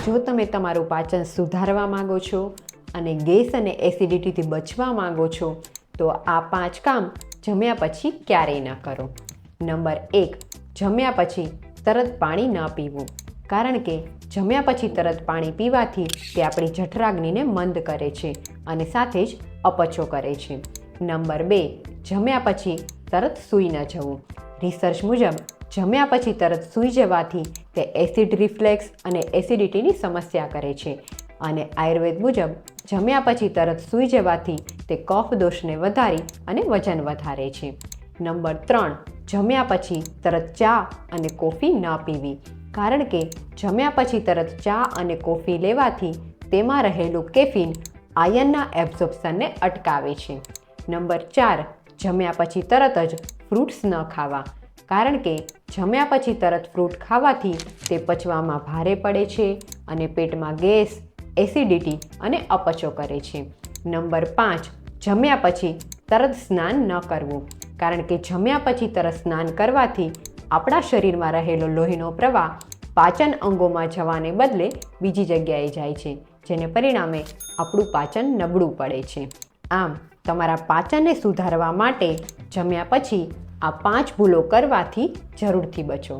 જો તમે તમારું પાચન સુધારવા માંગો છો અને ગેસ અને એસિડિટીથી બચવા માંગો છો તો આ 5 કામ જમ્યા પછી ક્યારેય ન કરો. નંબર 1, જમ્યા પછી તરત પાણી ન પીવું, કારણ કે જમ્યા પછી તરત પાણી પીવાથી તે આપણી જઠરાગ્નિને મંદ કરે છે અને સાથે જ અપચો કરે છે. નંબર 2, જમ્યા પછી તરત સૂઈ ન જવું. રિસર્ચ મુજબ જમ્યા પછી તરત સૂઈ જવાથી તે એસિડ રિફ્લેક્સ અને એસિડિટીની સમસ્યા કરે છે અને આયુર્વેદ મુજબ જમ્યા પછી તરત સૂઈ જવાથી તે કફ દોષને વધારી અને વજન વધારે છે. નંબર 3, જમ્યા પછી તરત ચા અને કોફી ન પીવી, કારણ કે જમ્યા પછી તરત ચા અને કોફી લેવાથી તેમાં રહેલું કેફીન આયર્નના એબ્ઝોર્પ્શનને અટકાવે છે. નંબર 4, જમ્યા પછી તરત જ ફ્રૂટ્સ ન ખાવા, કારણ કે જમ્યા પછી તરત ફ્રૂટ ખાવાથી તે પચવામાં ભારે પડે છે અને પેટમાં ગેસ, એસિડિટી અને અપચો કરે છે. નંબર 5, જમ્યા પછી તરત સ્નાન ન કરવું, કારણ કે જમ્યા પછી તરત સ્નાન કરવાથી આપણા શરીરમાં રહેલો લોહીનો પ્રવાહ પાચન અંગોમાં જવાને બદલે બીજી જગ્યાએ જાય છે, જેને પરિણામે આપણું પાચન નબળું પડે છે. આમ તમારા પાચનને સુધારવા માટે જમ્યા પછી આ 5 ભૂલો કરવાથી જરૂરથી બચો.